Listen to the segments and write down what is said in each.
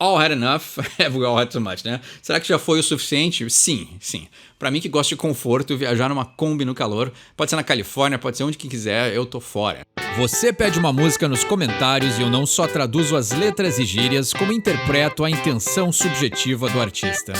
all had enough, have we all had too much, né? Será que já foi o suficiente? Sim, sim. Pra mim que gosta de conforto, viajar numa Kombi no calor, pode ser na Califórnia, pode ser onde que quiser, eu tô fora. Você pede uma música nos comentários e eu não só traduzo as letras e gírias, como interpreto a intenção subjetiva do artista.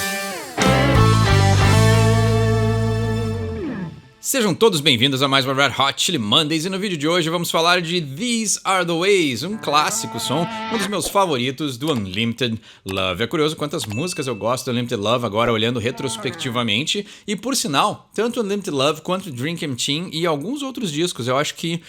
Sejam todos bem-vindos a mais uma Red Hot Chili Mondays e no vídeo de hoje vamos falar de These Are The Ways, um clássico som, um dos meus favoritos do Unlimited Love. É curioso quantas músicas eu gosto do Unlimited Love agora olhando retrospectivamente e por sinal, tanto Unlimited Love quanto Drink Team e alguns outros discos, eu acho que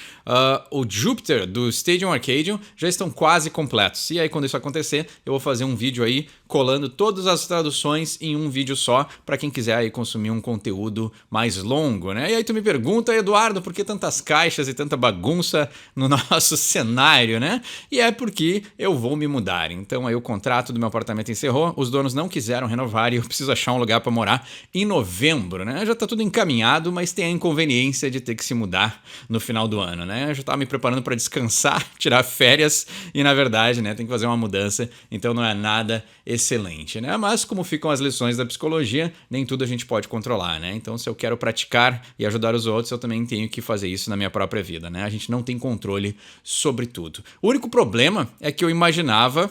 o Jupiter do Stadium Arcadium já estão quase completos. E aí quando isso acontecer, eu vou fazer um vídeo aí colando todas as traduções em um vídeo só para quem quiser aí consumir um conteúdo mais longo, né? E aí tu me pergunta, Eduardo, por que tantas caixas e tanta bagunça no nosso cenário, né? E é porque eu vou me mudar. Então aí o contrato do meu apartamento encerrou, os donos não quiseram renovar e eu preciso achar um lugar para morar em novembro, né? Já tá tudo encaminhado, mas tem a inconveniência de ter que se mudar no final do ano, né? Eu já tava me preparando para descansar, tirar férias e na verdade, né, tem que fazer uma mudança, então não é nada excelente, né? Mas como ficam as lições da psicologia, nem tudo a gente pode controlar, né? Então se eu quero praticar e ajudar os outros, eu também tenho que fazer isso na minha própria vida, né? A gente não tem controle sobre tudo. O único problema é que eu imaginava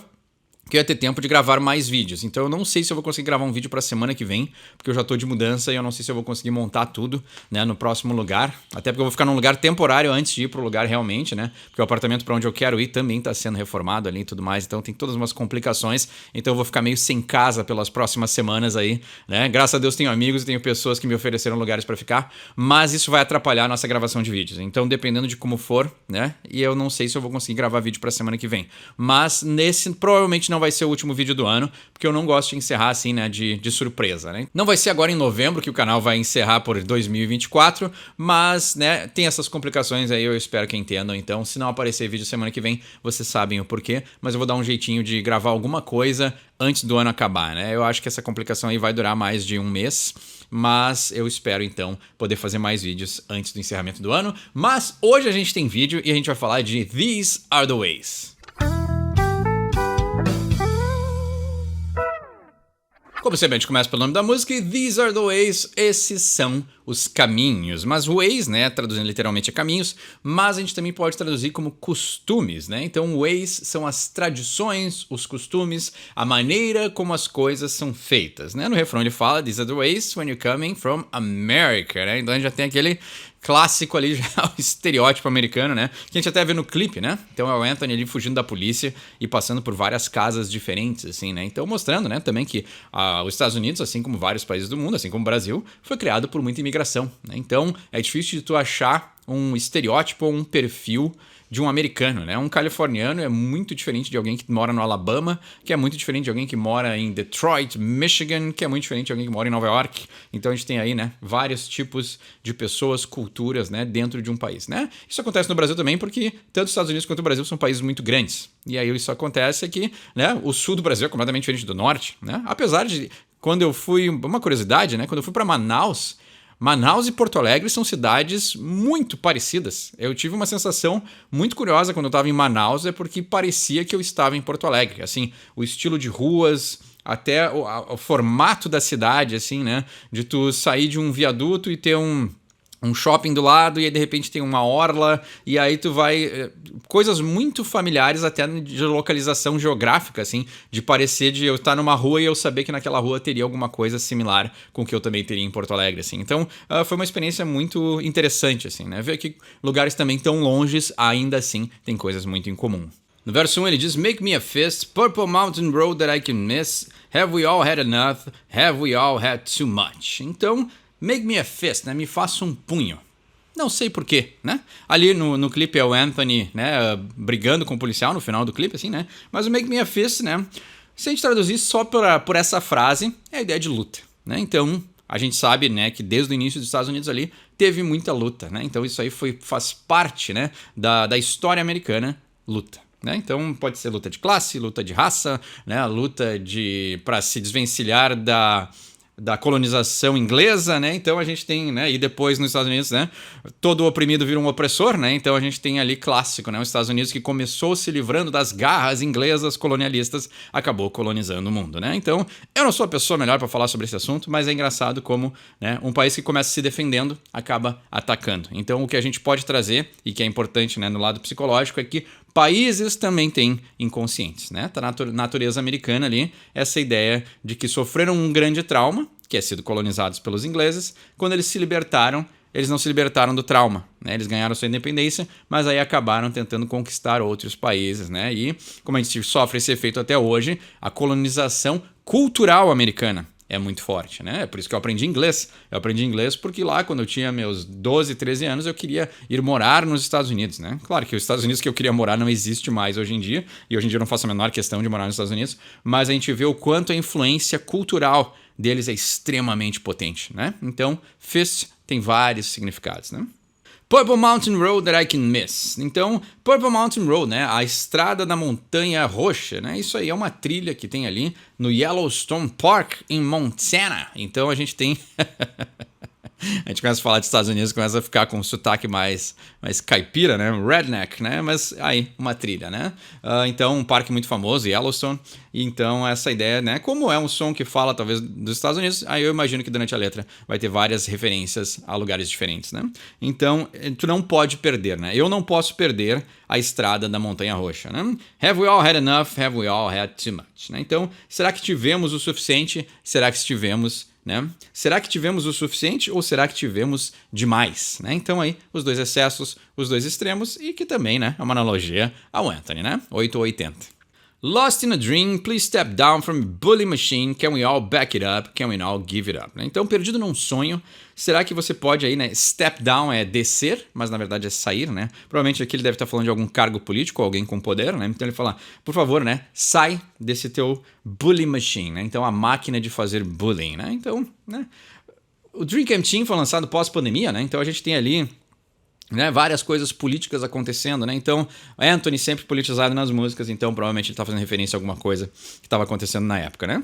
que eu ia ter tempo de gravar mais vídeos. Então eu não sei se eu vou conseguir gravar um vídeo pra semana que vem, porque eu já tô de mudança e eu não sei se eu vou conseguir montar tudo, né, no próximo lugar. Até porque eu vou ficar num lugar temporário antes de ir pro lugar realmente, né? Porque o apartamento pra onde eu quero ir também tá sendo reformado ali e tudo mais, então tem todas umas complicações. Então eu vou ficar meio sem casa pelas próximas semanas aí, né? Graças a Deus tenho amigos e tenho pessoas que me ofereceram lugares pra ficar, mas isso vai atrapalhar a nossa gravação de vídeos. Então dependendo de como for, né? E eu não sei se eu vou conseguir gravar vídeo pra semana que vem. Mas nesse provavelmente não vai ser o último vídeo do ano, porque eu não gosto de encerrar assim, né, de surpresa, né? Não vai ser agora em novembro que o canal vai encerrar por 2024, mas, né, tem essas complicações aí, eu espero que entendam. Então, se não aparecer vídeo semana que vem, vocês sabem o porquê, mas eu vou dar um jeitinho de gravar alguma coisa antes do ano acabar, né? Eu acho que essa complicação aí vai durar mais de um mês, mas eu espero então poder fazer mais vídeos antes do encerramento do ano. Mas hoje a gente tem vídeo e a gente vai falar de These Are The Ways. Como sempre, a gente começa pelo nome da música e These Are The Ways, esses são os caminhos. Mas ways, né, traduzindo literalmente é caminhos, mas a gente também pode traduzir como costumes, né? Então ways são as tradições, os costumes, a maneira como as coisas são feitas, né? No refrão ele fala, These are the ways when you're coming from America, né? Então a gente já tem aquele clássico ali, já o estereótipo americano, né? Que a gente até vê no clipe, né? Então é o Anthony ali fugindo da polícia e passando por várias casas diferentes, assim, né? Então mostrando, né, também que os Estados Unidos, assim como vários países do mundo, assim como o Brasil, foi criado por muita imigração, né? Então é difícil de tu achar um estereótipo ou um perfil de um americano, né? Um californiano é muito diferente de alguém que mora no Alabama, que é muito diferente de alguém que mora em Detroit, Michigan, que é muito diferente de alguém que mora em Nova York. Então a gente tem aí, né, vários tipos de pessoas, culturas, né, dentro de um país, né? Isso acontece no Brasil também porque tanto os Estados Unidos quanto o Brasil são países muito grandes. E aí isso acontece aqui, né? O sul do Brasil é completamente diferente do norte, né? Apesar de quando eu fui, uma curiosidade, né, quando eu fui para Manaus e Porto Alegre são cidades muito parecidas. Eu tive uma sensação muito curiosa quando eu estava em Manaus, é porque parecia que eu estava em Porto Alegre. Assim, o estilo de ruas, até o formato da cidade, assim, né? De tu sair de um viaduto e ter um shopping do lado e aí de repente tem uma orla e aí tu vai... Coisas muito familiares até de localização geográfica, assim, de parecer de eu estar numa rua e eu saber que naquela rua teria alguma coisa similar com o que eu também teria em Porto Alegre, assim. Então, foi uma experiência muito interessante, assim, né? Ver que lugares também tão longes, ainda assim, tem coisas muito em comum. No verso 1 ele diz, Make me a fist, purple mountain road that I can miss, have we all had enough, have we all had too much. Então, make me a fist, né? Me faça um punho. Não sei porquê, né? Ali no clipe é o Anthony, né, brigando com o policial no final do clipe, assim, né? Mas o make me a fist, né? Se a gente traduzir só por essa frase, é a ideia de luta, né? Então, a gente sabe, né, que desde o início dos Estados Unidos ali, teve muita luta, né? Então isso aí faz parte, né, da história americana, luta. Né? Então pode ser luta de classe, luta de raça, né? Luta para se desvencilhar da colonização inglesa, né? Então a gente tem, né? E depois nos Estados Unidos, né? Todo oprimido vira um opressor, né? Então a gente tem ali clássico, né? Os Estados Unidos que começou se livrando das garras inglesas colonialistas, acabou colonizando o mundo, né? Então eu não sou a pessoa melhor para falar sobre esse assunto, mas é engraçado como, né? Um país que começa se defendendo acaba atacando. Então o que a gente pode trazer e que é importante, né? No lado psicológico é que países também têm inconscientes, né? Tá na natureza americana ali essa ideia de que sofreram um grande trauma, que é sido colonizados pelos ingleses. Quando eles se libertaram, eles não se libertaram do trauma, né? Eles ganharam sua independência, mas aí acabaram tentando conquistar outros países, né? E como a gente sofre esse efeito até hoje, a colonização cultural americana é muito forte, né? É por isso que eu aprendi inglês. Eu aprendi inglês porque lá, quando eu tinha meus 12, 13 anos, eu queria ir morar nos Estados Unidos, né? Claro que os Estados Unidos que eu queria morar não existe mais hoje em dia, e hoje em dia eu não faço a menor questão de morar nos Estados Unidos, mas a gente vê o quanto a influência cultural deles é extremamente potente, né? Então, Fist tem vários significados, né? Purple Mountain Road That I Can Miss. Então, Purple Mountain Road, né? A estrada da montanha roxa, né? Isso aí é uma trilha que tem ali no Yellowstone Park, em Montana. Então a gente tem... A gente começa a falar dos Estados Unidos, começa a ficar com um sotaque mais caipira, né? Redneck, né? Mas aí, uma trilha, né? Então, um parque muito famoso, Yellowstone. Então, essa ideia, né? Como é um som que fala, talvez, dos Estados Unidos, aí eu imagino que durante a letra vai ter várias referências a lugares diferentes, né? Então, tu não pode perder, né? Eu não posso perder a estrada da Montanha Roxa, né? Have we all had enough? Have we all had too much? Né? Então, será que tivemos o suficiente? Será que estivemos... né? Será que tivemos o suficiente ou será que tivemos demais? Né? Então aí, os dois excessos, os dois extremos e que também, né, é uma analogia ao Anthony, né? 8 ou 80. Lost in a dream, please step down from a bully machine, can we all back it up, can we all give it up? Né? Então, perdido num sonho, será que você pode aí, né, step down é descer, mas na verdade é sair, né? Provavelmente aqui ele deve estar falando de algum cargo político, alguém com poder, né? Então ele fala, por favor, né, sai desse teu bully machine, né? Então a máquina de fazer bullying, né? Então, né, o Dream Camp Team foi lançado pós-pandemia, né? Então a gente tem ali, né, várias coisas políticas acontecendo, né? Então, Anthony sempre politizado nas músicas, então provavelmente ele está fazendo referência a alguma coisa que estava acontecendo na época, né?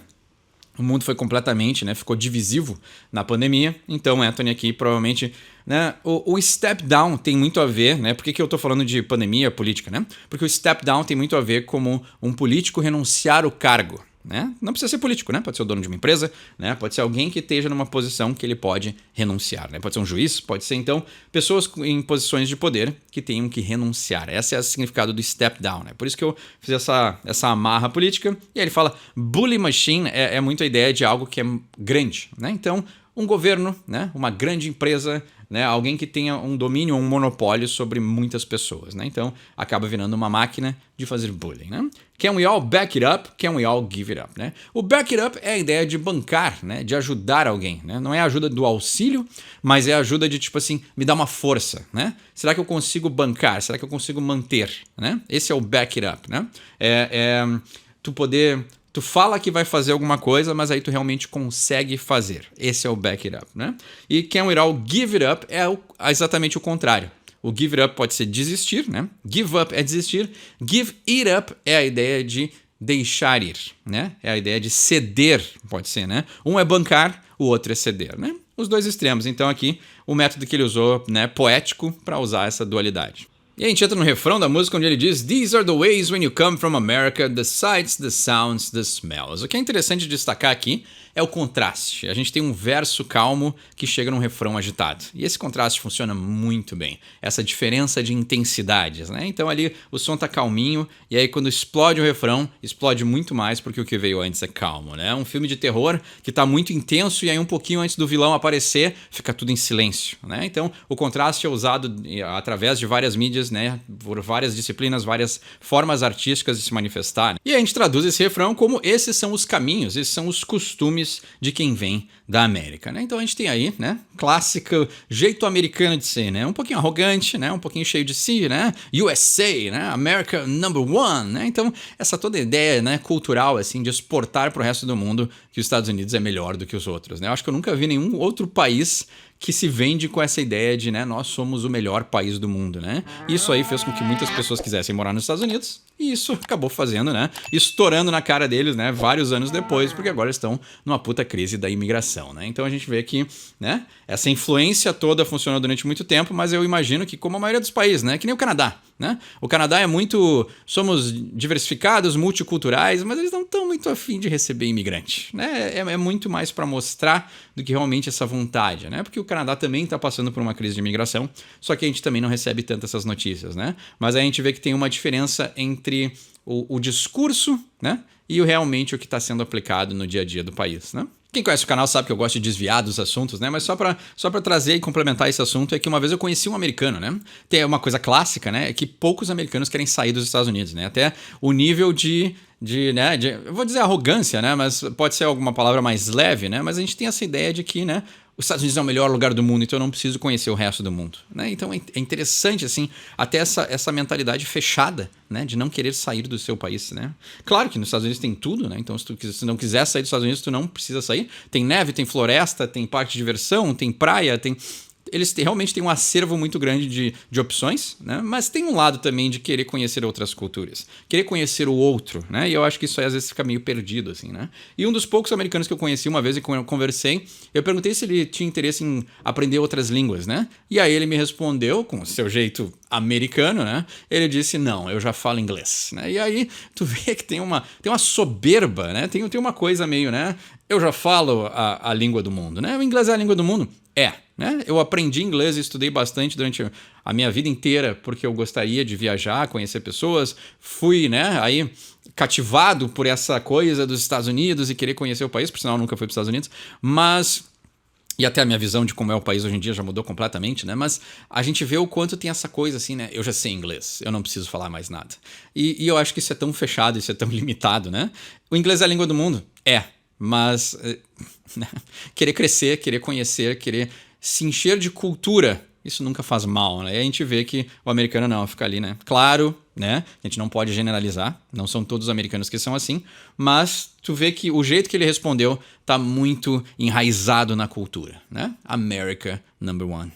O mundo foi completamente, né, ficou divisivo na pandemia, então Anthony aqui provavelmente, né, o step down tem muito a ver, né? Por que eu tô falando de pandemia política, né? Porque o step down tem muito a ver como um político renunciar o cargo, né? Não precisa ser político, né? Pode ser o dono de uma empresa, né? Pode ser alguém que esteja numa posição que ele pode renunciar, né? Pode ser um juiz, pode ser então pessoas em posições de poder que tenham que renunciar. Esse é o significado do step down, né? Por isso que eu fiz essa amarra política. E aí ele fala, bully machine é muito a ideia de algo que é grande, né? Então, um governo, né? Uma grande empresa, né? Alguém que tenha um domínio, um monopólio sobre muitas pessoas, né? Então, acaba virando uma máquina de fazer bullying, né? Can we all back it up? Can we all give it up? Né? O back it up é a ideia de bancar, né? De ajudar alguém, né? Não é a ajuda do auxílio, mas é a ajuda de, tipo assim, me dar uma força, né? Será que eu consigo bancar? Será que eu consigo manter? Né? Esse é o back it up, né? Tu poder... Tu fala que vai fazer alguma coisa, mas aí tu realmente consegue fazer. Esse é o back it up, né? E can we all give it up é exatamente o contrário. O give it up pode ser desistir, né? Give up é desistir. Give it up é a ideia de deixar ir, né? É a ideia de ceder, pode ser, né? Um é bancar, o outro é ceder, né? Os dois extremos. Então aqui, o método que ele usou, né, poético, para usar essa dualidade. E a gente entra no refrão da música onde ele diz These are the ways when you come from America, the sights, the sounds, the smells. O que é interessante destacar aqui é o contraste. A gente tem um verso calmo que chega num refrão agitado. E esse contraste funciona muito bem. Essa diferença de intensidades, né? Então ali o som tá calminho e aí quando explode o refrão, explode muito mais porque o que veio antes é calmo, né? Um filme de terror que tá muito intenso e aí um pouquinho antes do vilão aparecer, fica tudo em silêncio, né? Então o contraste é usado através de várias mídias, né? Por várias disciplinas, várias formas artísticas de se manifestar. Né? E a gente traduz esse refrão como esses são os caminhos, esses são os costumes de quem vem da América, né? Então a gente tem aí, né, clássico jeito americano de ser, né? Um pouquinho arrogante, né? Um pouquinho cheio de si, né? USA, né? America number one, né? Então essa toda ideia, né, cultural assim de exportar para o resto do mundo que os Estados Unidos é melhor do que os outros, né? Eu acho que eu nunca vi nenhum outro país que se vende com essa ideia de, né, nós somos o melhor país do mundo, né? Isso aí fez com que muitas pessoas quisessem morar nos Estados Unidos E isso acabou fazendo, né? Estourando na cara deles, né? Vários anos depois, porque agora estão numa puta crise da imigração, né? Então a gente vê que, né? Essa influência toda funcionou durante muito tempo, mas eu imagino que, como a maioria dos países, né? Que nem o Canadá, né? O Canadá é muito... Somos diversificados, multiculturais, mas eles não estão muito afim de receber imigrante, né? É muito mais para mostrar do que realmente essa vontade, né? Porque o Canadá também está passando por uma crise de imigração, só que a gente também não recebe tanto essas notícias, né? Mas a gente vê que tem uma diferença entre o discurso, né, e realmente o que está sendo aplicado no dia a dia do país, né? Quem conhece o canal sabe que eu gosto de desviar dos assuntos, né? Mas só para trazer e complementar esse assunto é que uma vez eu conheci um americano, né? Tem uma coisa clássica, né? É que poucos americanos querem sair dos Estados Unidos, né? Até o nível eu vou dizer arrogância, né? Mas pode ser alguma palavra mais leve, né? Mas a gente tem essa ideia de que, né? Os Estados Unidos é o melhor lugar do mundo, então eu não preciso conhecer o resto do mundo, né? Então é interessante, assim, até essa mentalidade fechada, né? De não querer sair do seu país, né? Claro que nos Estados Unidos tem tudo, né? Então se não quiser sair dos Estados Unidos, tu não precisa sair. Tem neve, tem floresta, tem parque de diversão, tem praia, tem... Eles realmente têm um acervo muito grande de opções, né? Mas tem um lado também de querer conhecer outras culturas, querer conhecer o outro, né? E eu acho que isso aí às vezes fica meio perdido, assim, né? E um dos poucos americanos que eu conheci uma vez e conversei, eu perguntei se ele tinha interesse em aprender outras línguas, né? E aí ele me respondeu, com o seu jeito americano, né? Ele disse, não, eu já falo inglês, né? E aí tu vê que tem uma soberba, né? Tem uma coisa meio, né? Eu já falo a língua do mundo, né? O inglês é a língua do mundo? Né? Eu aprendi inglês e estudei bastante durante a minha vida inteira porque eu gostaria de viajar, conhecer pessoas. Fui, né, aí cativado por essa coisa dos Estados Unidos e querer conhecer o país, por sinal eu nunca fui para os Estados Unidos, mas... E até a minha visão de como é o país hoje em dia já mudou completamente, né? Mas a gente vê o quanto tem essa coisa assim, né? Eu já sei inglês, eu não preciso falar mais nada. E eu acho que isso é tão fechado, isso é tão limitado, né? O inglês é a língua do mundo? Mas querer crescer, querer conhecer, querer se encher de cultura, isso nunca faz mal, né? E a gente vê que o americano não, fica ali, né? Claro, né? A gente não pode generalizar, não são todos os americanos que são assim, mas tu vê que o jeito que ele respondeu tá muito enraizado na cultura, né? America number one.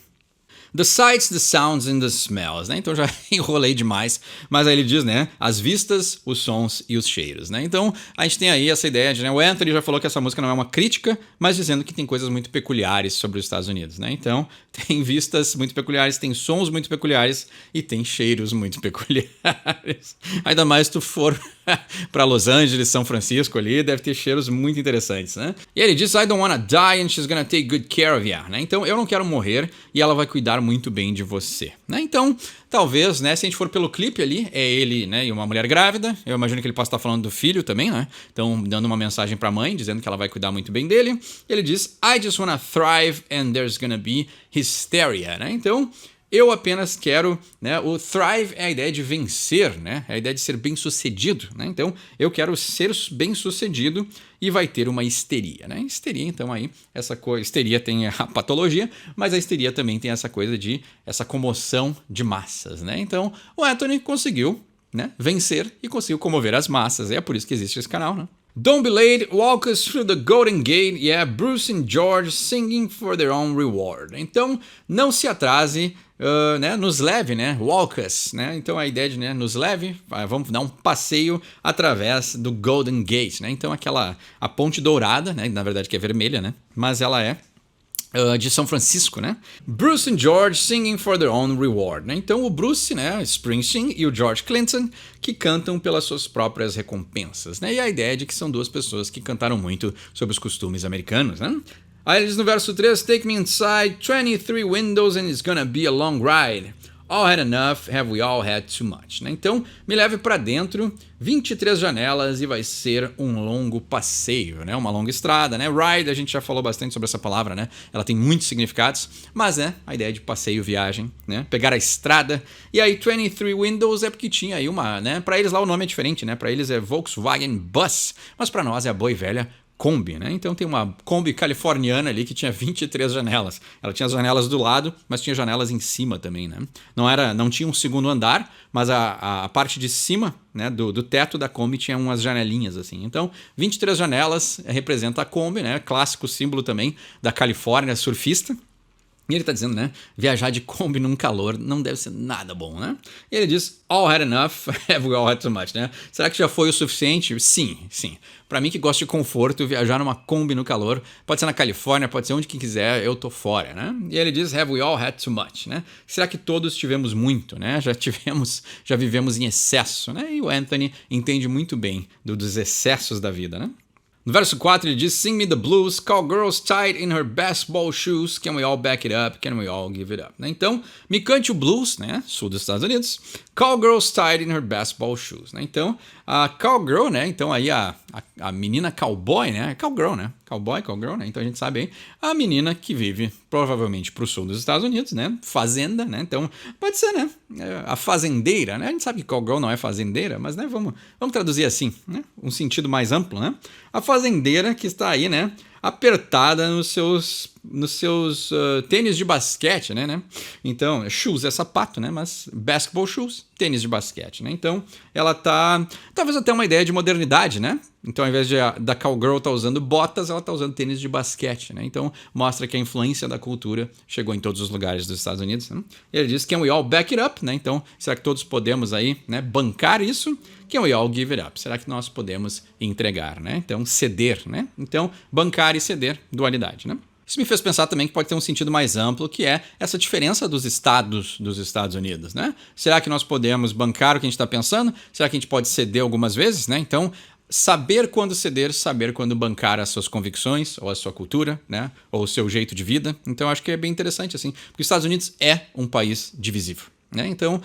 The sights, the sounds and the smells, né? Então já enrolei demais, mas aí ele diz, né? As vistas, os sons e os cheiros, né? Então a gente tem aí essa ideia de, né? O Anthony já falou que essa música não é uma crítica, mas dizendo que tem coisas muito peculiares sobre os Estados Unidos, né? Então tem vistas muito peculiares, tem sons muito peculiares e tem cheiros muito peculiares. Ainda mais se tu for para Los Angeles, São Francisco ali, deve ter cheiros muito interessantes, né? E ele diz, I don't wanna die and she's gonna take good care of you, né? Então eu não quero morrer e ela vai cuidar muito bem de você, né? Então, talvez, né, se a gente for pelo clipe ali, é ele, né, e uma mulher grávida, eu imagino que ele possa estar falando do filho também, né? Então, dando uma mensagem pra mãe, dizendo que ela vai cuidar muito bem dele. Ele diz, I just wanna thrive and there's gonna be hysteria, né? Então, eu apenas quero, né, o thrive é a ideia de vencer, né? É a ideia de ser bem-sucedido, né? Então, eu quero ser bem-sucedido e vai ter uma histeria, né? Histeria, então aí, essa coisa, histeria tem a patologia, mas a histeria também tem essa coisa de, essa comoção de massas, né? Então, o Anthony conseguiu, né, vencer e conseguiu comover as massas, é por isso que existe esse canal, né? Don't be late, walk us through the Golden Gate, yeah, Bruce and George singing for their own reward. Então, não se atrase, né, nos leve, né, walk us, né, então a ideia de, né, nos leve, vamos dar um passeio através do Golden Gate, né, então a ponte dourada, né, na verdade que é vermelha, né, mas ela é de São Francisco, né? Bruce and George singing for their own reward, né? Então o Bruce, né, Springsteen e o George Clinton que cantam pelas suas próprias recompensas, né? E a ideia é de que são duas pessoas que cantaram muito sobre os costumes americanos, né? Aí eles no verso 3, take me inside, 23 windows and it's gonna be a long ride. All had enough, have we all had too much? Né? Então, me leve para dentro, 23 janelas e vai ser um longo passeio, né? Uma longa estrada, né? Ride, a gente já falou bastante sobre essa palavra, né? Ela tem muitos significados, mas é a ideia de passeio, viagem, né? Pegar a estrada. E aí, 23 Windows é porque tinha aí uma, né? Para eles lá o nome é diferente, né? Para eles é Volkswagen Bus, mas para nós é a boa e velha Kombi, né? Então tem uma Kombi californiana ali que tinha 23 janelas. Ela tinha as janelas do lado, mas tinha janelas em cima também, né? Não tinha um segundo andar, mas a parte de cima, né, do teto da Kombi tinha umas janelinhas assim. Então, 23 janelas representa a Kombi, né? Clássico símbolo também da Califórnia surfista. E ele tá dizendo, né? Viajar de Kombi num calor não deve ser nada bom, né? E ele diz, all had enough, have we all had too much, né? Será que já foi o suficiente? Sim. Pra mim que gosto de conforto, viajar numa Kombi no calor, pode ser na Califórnia, pode ser onde que quiser, eu tô fora, né? E ele diz, have we all had too much, né? Será que todos tivemos muito, né? Já vivemos em excesso, né? E o Anthony entende muito bem dos excessos da vida, né? No verso 4 ele diz, sing me the blues, cowgirls tied in her baseball shoes, can we all back it up, can we all give it up? Né? Então, me cante o blues, né? Sul dos Estados Unidos, cowgirls tied in her baseball shoes. Né? Então, a cowgirl, né? Então aí a menina cowboy, né? Cowgirl, né? Cowgirl, né? Então a gente sabe aí, a menina que vive provavelmente pro sul dos Estados Unidos, né? Fazenda, né? Então, pode ser, né? A fazendeira, né? A gente sabe que cowgirl não é fazendeira, mas, né? Vamos traduzir assim, né? Um sentido mais amplo, né? A fazendeira que está aí, né? Apertada nos seus tênis de basquete, né? Então, shoes é sapato, né? Mas basketball shoes, tênis de basquete, né? Então, ela tá talvez até uma ideia de modernidade, né? Então, ao invés da cowgirl estar usando botas, ela está usando tênis de basquete, né? Então, mostra que a influência da cultura chegou em todos os lugares dos Estados Unidos, né? E ele diz, can we all back it up, né? Então, será que todos podemos aí, né, bancar isso? Can we all give it up? Será que nós podemos entregar, né? Então, ceder, né? Então, bancar e ceder, dualidade, né? Isso me fez pensar também que pode ter um sentido mais amplo, que é essa diferença dos estados dos Estados Unidos, né? Será que nós podemos bancar o que a gente está pensando? Será que a gente pode ceder algumas vezes, né? Então, saber quando ceder, saber quando bancar as suas convicções, ou a sua cultura, né? Ou o seu jeito de vida. Então, acho que é bem interessante, assim, porque os Estados Unidos é um país divisível, né? Então,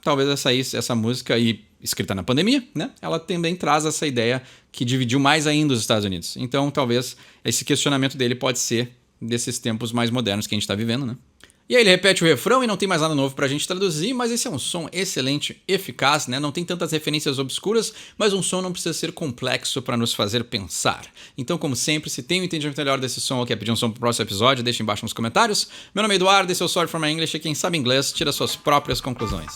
talvez essa música aí, escrita na pandemia, né? Ela também traz essa ideia que dividiu mais ainda os Estados Unidos. Então, talvez esse questionamento dele pode ser desses tempos mais modernos que a gente está vivendo, né? E aí ele repete o refrão e não tem mais nada novo pra gente traduzir, mas esse é um som excelente, eficaz, né? Não tem tantas referências obscuras, mas um som não precisa ser complexo para nos fazer pensar. Então, como sempre, se tem um entendimento melhor desse som ou quer pedir um som pro próximo episódio, deixa embaixo nos comentários. Meu nome é Eduardo, esse é o Sorry for My English, e quem sabe inglês tira suas próprias conclusões.